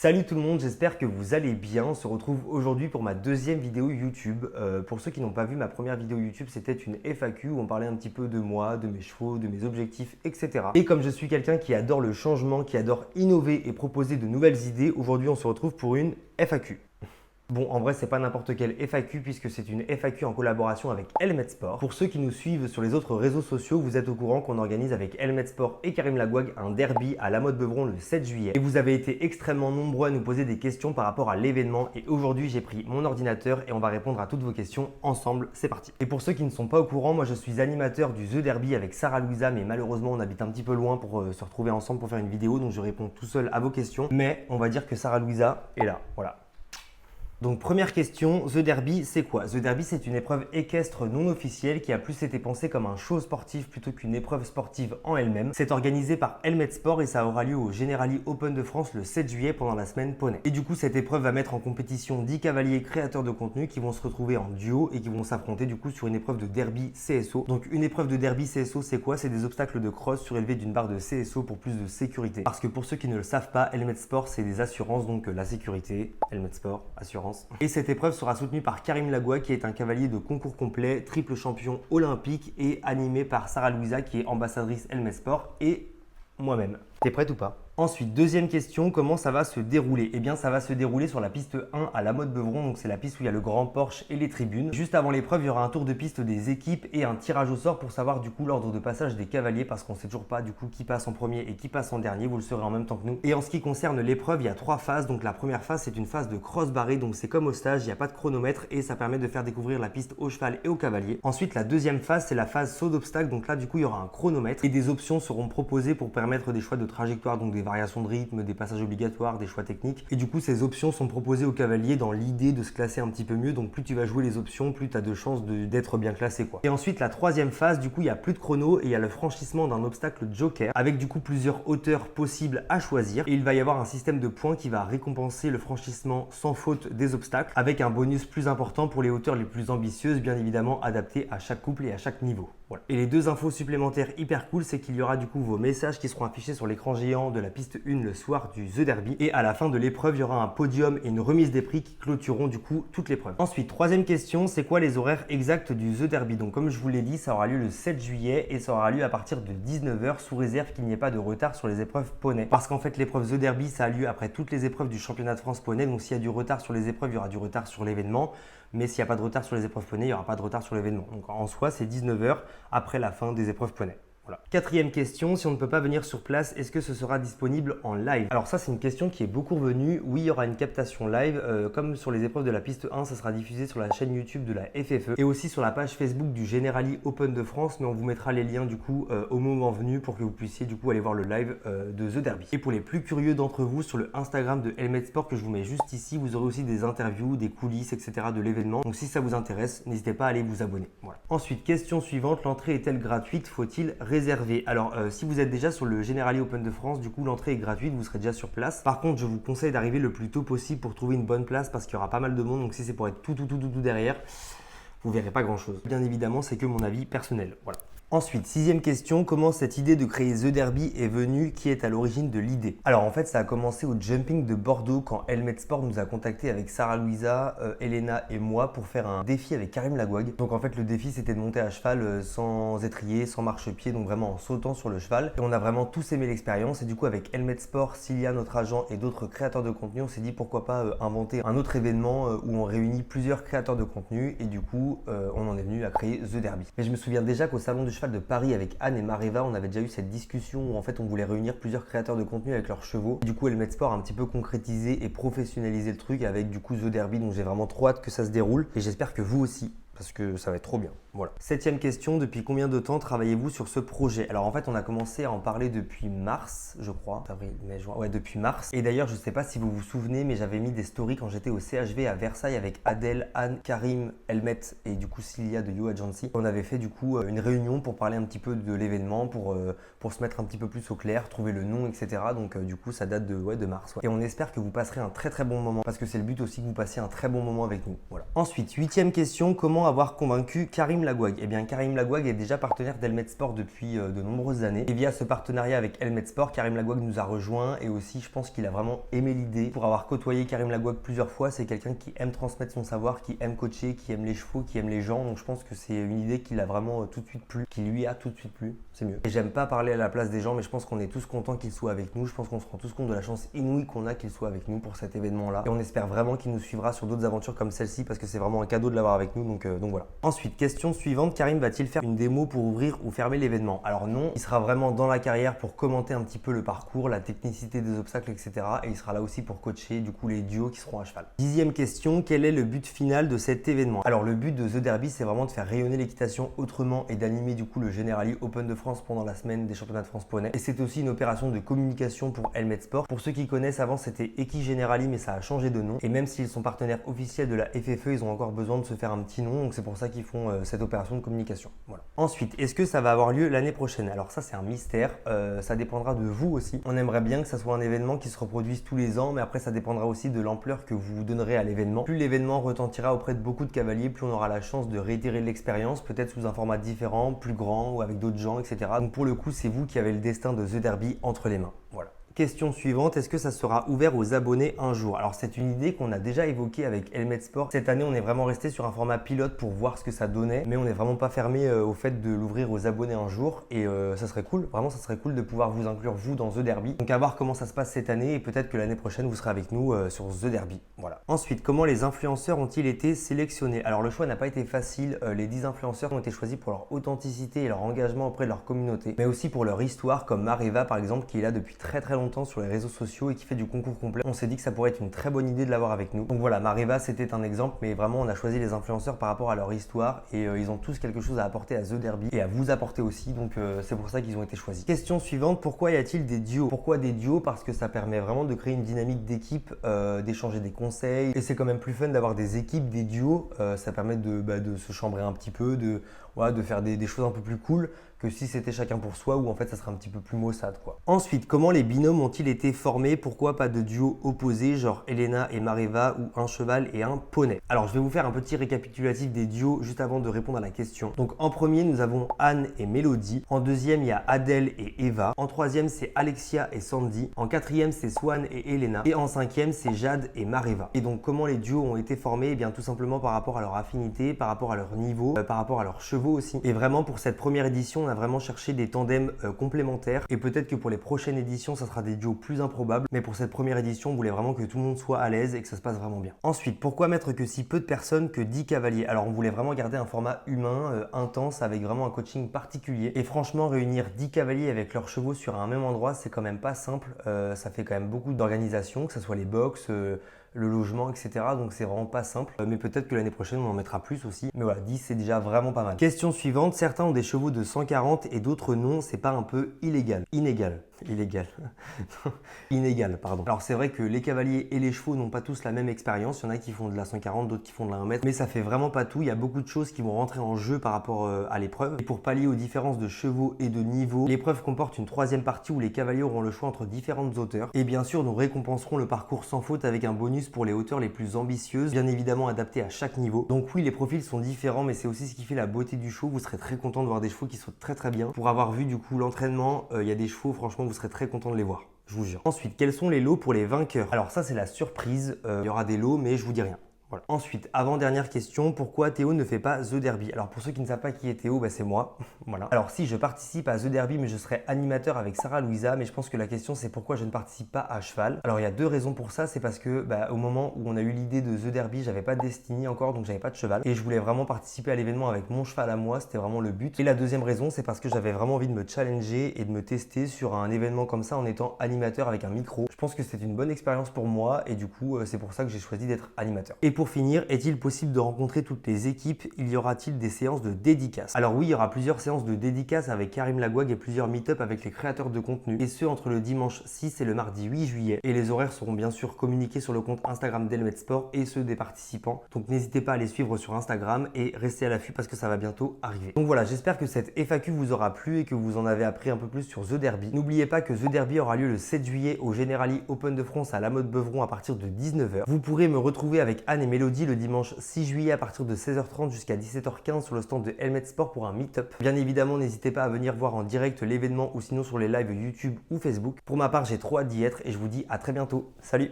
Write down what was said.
Salut tout le monde, j'espère que vous allez bien. On se retrouve aujourd'hui pour ma deuxième vidéo YouTube. Pour ceux qui n'ont pas vu ma première vidéo YouTube, c'était une FAQ où on parlait un petit peu de moi, de mes chevaux, de mes objectifs, etc. Et comme je suis quelqu'un qui adore le changement, qui adore innover et proposer de nouvelles idées, aujourd'hui on se retrouve pour une FAQ. Bon, en vrai, c'est pas n'importe quelle FAQ puisque c'est une FAQ en collaboration avec Helmet Sport. Pour ceux qui nous suivent sur les autres réseaux sociaux, vous êtes au courant qu'on organise avec Helmet Sport et Karim Lagouag un derby à La Motte-Beuvron le 7 juillet. Et vous avez été extrêmement nombreux à nous poser des questions par rapport à l'événement. Et aujourd'hui, j'ai pris mon ordinateur et on va répondre à toutes vos questions ensemble. C'est parti. Et pour ceux qui ne sont pas au courant, moi je suis animateur du The Derby avec Sarah Louisa, mais malheureusement, on habite un petit peu loin pour se retrouver ensemble pour faire une vidéo. Donc je réponds tout seul à vos questions. Mais on va dire que Sarah Louisa est là. Voilà. Donc première question, The Derby, c'est quoi? The Derby, c'est une épreuve équestre non officielle qui a plus été pensée comme un show sportif plutôt qu'une épreuve sportive en elle-même. C'est organisé par Helmet Sport et ça aura lieu au Generali Open de France le 7 juillet pendant la semaine poney. Et du coup, cette épreuve va mettre en compétition 10 cavaliers créateurs de contenu qui vont se retrouver en duo et qui vont s'affronter du coup sur une épreuve de derby CSO. Donc une épreuve de derby CSO, c'est quoi? C'est des obstacles de cross surélevés d'une barre de CSO pour plus de sécurité. Parce que pour ceux qui ne le savent pas, Helmet Sport, c'est des assurances, donc la sécurité, Helmet Sport, assurance. Et cette épreuve sera soutenue par Karim Lagouag qui est un cavalier de concours complet, triple champion olympique et animé par Sarah Louisa qui est ambassadrice Helmet Sport et moi-même. T'es prête ou pas? Ensuite, deuxième question, comment ça va se dérouler? Eh bien, ça va se dérouler sur la piste 1 à La Motte-Beuvron, donc c'est la piste où il y a le grand porche et les tribunes. Juste avant l'épreuve, il y aura un tour de piste des équipes et un tirage au sort pour savoir du coup l'ordre de passage des cavaliers parce qu'on ne sait toujours pas du coup qui passe en premier et qui passe en dernier, vous le saurez en même temps que nous. Et en ce qui concerne l'épreuve, il y a 3 phases. Donc la première phase, c'est une phase de cross barré, donc c'est comme au stage, il n'y a pas de chronomètre et ça permet de faire découvrir la piste au cheval et au cavalier. Ensuite, la deuxième phase, c'est la phase saut d'obstacle, donc là du coup, il y aura un chronomètre et des options seront proposées pour permettre des choix de trajectoire, donc des variations de rythme, des passages obligatoires, des choix techniques. Et du coup, ces options sont proposées aux cavaliers dans l'idée de se classer un petit peu mieux. Donc plus tu vas jouer les options, plus tu as de chances d'être bien classé, quoi. Et ensuite, la troisième phase, du coup, il n'y a plus de chrono et il y a le franchissement d'un obstacle joker avec du coup plusieurs hauteurs possibles à choisir. Et il va y avoir un système de points qui va récompenser le franchissement sans faute des obstacles avec un bonus plus important pour les hauteurs les plus ambitieuses, bien évidemment adaptées à chaque couple et à chaque niveau. Voilà. Et les deux infos supplémentaires hyper cool, c'est qu'il y aura du coup vos messages qui seront affichés sur l'écran géant de la piste 1 le soir du The Derby. Et à la fin de l'épreuve, il y aura un podium et une remise des prix qui clôtureront du coup toute l'épreuve. Ensuite, troisième question, c'est quoi les horaires exacts du The Derby? Donc comme je vous l'ai dit, ça aura lieu le 7 juillet et ça aura lieu à partir de 19 h sous réserve qu'il n'y ait pas de retard sur les épreuves poney. Parce qu'en fait, l'épreuve The Derby, ça a lieu après toutes les épreuves du championnat de France poney. Donc s'il y a du retard sur les épreuves, il y aura du retard sur l'événement. Mais s'il n'y a pas de retard sur les épreuves poney, il n'y aura pas de retard sur l'événement. Donc en soi, c'est 19 h après la fin des épreuves poney. Voilà. Quatrième question, si on ne peut pas venir sur place, est-ce que ce sera disponible en live? Alors ça, c'est une question qui est beaucoup revenue. Oui, il y aura une captation live. Comme sur les épreuves de la piste 1, ça sera diffusé sur la chaîne YouTube de la FFE et aussi sur la page Facebook du Generali Open de France. Mais on vous mettra les liens du coup au moment venu pour que vous puissiez du coup aller voir le live de The Derby. Et pour les plus curieux d'entre vous, sur le Instagram de Helmet Sport que je vous mets juste ici, vous aurez aussi des interviews, des coulisses, etc. de l'événement. Donc si ça vous intéresse, n'hésitez pas à aller vous abonner. Voilà. Ensuite, question suivante, l'entrée est-elle gratuite? Faut-il réservé? Alors si vous êtes déjà sur le Generali Open de France, du coup l'entrée est gratuite, vous serez déjà sur place. Par contre, je vous conseille d'arriver le plus tôt possible pour trouver une bonne place parce qu'il y aura pas mal de monde. Donc si c'est pour être tout derrière, vous verrez pas grand chose. Bien évidemment, c'est que mon avis personnel. Voilà. Ensuite, sixième question, comment cette idée de créer The Derby est venue? Qui est à l'origine de l'idée? Alors en fait, ça a commencé au jumping de Bordeaux quand Helmet Sport nous a contacté avec Sarah Louisa, Elena et moi pour faire un défi avec Karim Lagouag. Donc en fait, le défi c'était de monter à cheval sans étrier, sans marchepied, donc vraiment en sautant sur le cheval. Et on a vraiment tous aimé l'expérience et du coup avec Helmet Sport, Cilia, notre agent et d'autres créateurs de contenu, on s'est dit pourquoi pas inventer un autre événement où on réunit plusieurs créateurs de contenu et du coup on en est venu à créer The Derby. Mais je me souviens déjà qu'au salon du cheval de Paris avec Anne et Mareva, on avait déjà eu cette discussion où en fait on voulait réunir plusieurs créateurs de contenu avec leurs chevaux. Du coup, Helmet Sport a un petit peu concrétisé et professionnalisé le truc avec du coup The Derby, donc j'ai vraiment trop hâte que ça se déroule et j'espère que vous aussi, parce que ça va être trop bien. Voilà. Septième question, depuis combien de temps travaillez-vous sur ce projet? Alors en fait, on a commencé à en parler depuis mars, je crois. Avril, mai, juin. Ouais, depuis mars. Et d'ailleurs, je ne sais pas si vous vous souvenez, mais j'avais mis des stories quand j'étais au CHV à Versailles avec Adèle, Anne, Karim, Helmet et du coup Cilia de You Agency. On avait fait du coup une réunion pour parler un petit peu de l'événement, pour se mettre un petit peu plus au clair, trouver le nom, etc. Donc du coup, ça date de mars. Ouais. Et on espère que vous passerez un très bon moment parce que c'est le but aussi que vous passiez un très bon moment avec nous. Voilà. Ensuite, huitième question, comment avoir convaincu Karim Lagouag? Eh bien, Karim Lagouag est déjà partenaire d'Helmet Sport depuis de nombreuses années. Et via ce partenariat avec Helmet Sport, Karim Lagouag nous a rejoint et aussi je pense qu'il a vraiment aimé l'idée. Pour avoir côtoyé Karim Lagouag plusieurs fois, c'est quelqu'un qui aime transmettre son savoir, qui aime coacher, qui aime les chevaux, qui aime les gens. Donc je pense que c'est une idée qui l'a vraiment tout de suite plu, qui lui a tout de suite plu. C'est mieux. Et j'aime pas parler à la place des gens, mais je pense qu'on est tous contents qu'il soit avec nous. Je pense qu'on se rend tous compte de la chance inouïe qu'on a qu'il soit avec nous pour cet événement-là. Et on espère vraiment qu'il nous suivra sur d'autres aventures comme celle-ci parce que c'est vraiment un cadeau de l'avoir avec nous. Donc voilà. Ensuite, question suivante, Karim va-t-il faire une démo pour ouvrir ou fermer l'événement? Alors non, il sera vraiment dans la carrière pour commenter un petit peu le parcours, la technicité des obstacles, etc. Et il sera là aussi pour coacher du coup les duos qui seront à cheval. 10e question, quel est le but final de cet événement? Alors le but de The Derby, c'est vraiment de faire rayonner l'équitation autrement et d'animer du coup le Generali Open de France pendant la semaine des championnats de France poney. Et c'est aussi une opération de communication pour Helmet Sport. Pour ceux qui connaissent, avant c'était Eki Generali, mais ça a changé de nom. Et même s'ils sont partenaires officiels de la FFE, ils ont encore besoin de se faire un petit nom. Donc c'est pour ça qu'ils font cette opération de communication. Voilà. Ensuite, est-ce que ça va avoir lieu l'année prochaine? Alors ça c'est un mystère. Ça dépendra de vous aussi. On aimerait bien que ça soit un événement qui se reproduise tous les ans, mais après ça dépendra aussi de l'ampleur que vous donnerez à l'événement. Plus l'événement retentira auprès de beaucoup de cavaliers, plus on aura la chance de réitérer l'expérience, peut-être sous un format différent, plus grand ou avec d'autres gens, etc. Donc pour le coup, c'est vous qui avez le destin de The Derby entre les mains. Voilà. Question suivante, est-ce que ça sera ouvert aux abonnés un jour? Alors c'est une idée qu'on a déjà évoquée avec Helmet Sport. Cette année, on est vraiment resté sur un format pilote pour voir ce que ça donnait, mais on n'est vraiment pas fermé au fait de l'ouvrir aux abonnés un jour et ça serait cool, vraiment ça serait cool de pouvoir vous inclure vous dans The Derby. Donc à voir comment ça se passe cette année et peut-être que l'année prochaine vous serez avec nous sur The Derby. Voilà. Ensuite, comment les influenceurs ont-ils été sélectionnés? Alors le choix n'a pas été facile, les 10 influenceurs ont été choisis pour leur authenticité et leur engagement auprès de leur communauté, mais aussi pour leur histoire, comme Mareva par exemple qui est là depuis très longtemps sur les réseaux sociaux et qui fait du concours complet. On s'est dit que ça pourrait être une très bonne idée de l'avoir avec nous. Donc voilà, Mareva c'était un exemple, mais vraiment on a choisi les influenceurs par rapport à leur histoire et ils ont tous quelque chose à apporter à The Derby et à vous apporter aussi, donc c'est pour ça qu'ils ont été choisis. Question suivante, pourquoi y a-t-il des duos? Pourquoi des duos? Parce que ça permet vraiment de créer une dynamique d'équipe, d'échanger des conseils et c'est quand même plus fun d'avoir des équipes, des duos, ça permet de se chambrer un petit peu, de faire des choses un peu plus cool que si c'était chacun pour soi où en fait ça serait un petit peu plus maussade quoi. Ensuite, comment les binômes ont-ils été formés? Pourquoi pas de duo opposés genre Elena et Mareva ou un cheval et un poney? Alors je vais vous faire un petit récapitulatif des duos juste avant de répondre à la question. Donc en premier nous avons Anne et Mélodie, en deuxième il y a Adèle et Eva, en troisième c'est Alexia et Sandy, en quatrième c'est Swan et Elena et en cinquième c'est Jade et Mareva. Et donc comment les duos ont été formés? Eh bien tout simplement par rapport à leur affinité, par rapport à leur niveau, par rapport à leurs chevaux aussi. Et vraiment pour cette première édition on a vraiment cherché des tandems complémentaires et peut-être que pour les prochaines éditions ça sera des duos plus improbables, mais pour cette première édition on voulait vraiment que tout le monde soit à l'aise et que ça se passe vraiment bien. Ensuite, pourquoi mettre que si peu de personnes, que 10 cavaliers? Alors on voulait vraiment garder un format humain, intense, avec vraiment un coaching particulier et franchement réunir 10 cavaliers avec leurs chevaux sur un même endroit c'est quand même pas simple, ça fait quand même beaucoup d'organisation, que ce soit les box, le logement, etc. Donc c'est vraiment pas simple. Mais peut-être que l'année prochaine on en mettra plus aussi. Mais voilà, 10 c'est déjà vraiment pas mal. Question suivante, certains ont des chevaux de 140 et d'autres non, c'est pas un peu illégal? Inégal. Inégal, pardon. Alors c'est vrai que les cavaliers et les chevaux n'ont pas tous la même expérience. Il y en a qui font de la 140, d'autres qui font de la 1 mètre. Mais ça fait vraiment pas tout. Il y a beaucoup de choses qui vont rentrer en jeu par rapport à l'épreuve. Et pour pallier aux différences de chevaux et de niveau, l'épreuve comporte une troisième partie où les cavaliers auront le choix entre différentes hauteurs. Et bien sûr, nous récompenserons le parcours sans faute avec un bonus pour les hauteurs les plus ambitieuses, bien évidemment adapté à chaque niveau. Donc oui, les profils sont différents, mais c'est aussi ce qui fait la beauté du show. Vous serez très content de voir des chevaux qui sautent très bien. Pour avoir vu du coup l'entraînement, il y a des chevaux, franchement, vous serez très content de les voir. Je vous jure. Ensuite, quels sont les lots pour les vainqueurs? Alors ça, c'est la surprise. Il y aura des lots, mais je vous dis rien. Voilà. Ensuite, avant-dernière question, pourquoi Théo ne fait pas The Derby? Alors pour ceux qui ne savent pas qui est Théo, c'est moi. Voilà. Alors si je participe à The Derby, mais je serai animateur avec Sarah Louisa, mais je pense que la question c'est pourquoi je ne participe pas à cheval. Alors il y a deux raisons pour ça, c'est parce que au moment où on a eu l'idée de The Derby, j'avais pas de Destiny encore, donc j'avais pas de cheval. Et je voulais vraiment participer à l'événement avec mon cheval à moi, c'était vraiment le but. Et la deuxième raison, c'est parce que j'avais vraiment envie de me challenger et de me tester sur un événement comme ça en étant animateur avec un micro. Je pense que c'est une bonne expérience pour moi et du coup c'est pour ça que j'ai choisi d'être animateur. Et pour finir, est-il possible de rencontrer toutes les équipes? Il y aura-t-il des séances de dédicaces? Alors oui, il y aura plusieurs séances de dédicaces avec Karim Lagouag et plusieurs meet-up avec les créateurs de contenu. Et ce, entre le dimanche 6 et le mardi 8 juillet. Et les horaires seront bien sûr communiqués sur le compte Instagram d'Helmet Sport et ceux des participants. Donc n'hésitez pas à les suivre sur Instagram et restez à l'affût parce que ça va bientôt arriver. Donc voilà, j'espère que cette FAQ vous aura plu et que vous en avez appris un peu plus sur The Derby. N'oubliez pas que The Derby aura lieu le 7 juillet au Generali Open de France à La Motte-Beuvron à partir de 19 h. Vous pourrez me retrouver avec Anne et Mélodie le dimanche 6 juillet à partir de 16h30 jusqu'à 17h15 sur le stand de Helmet Sport pour un meet-up. Bien évidemment, n'hésitez pas à venir voir en direct l'événement ou sinon sur les lives YouTube ou Facebook. Pour ma part, j'ai trop hâte d'y être et je vous dis à très bientôt. Salut!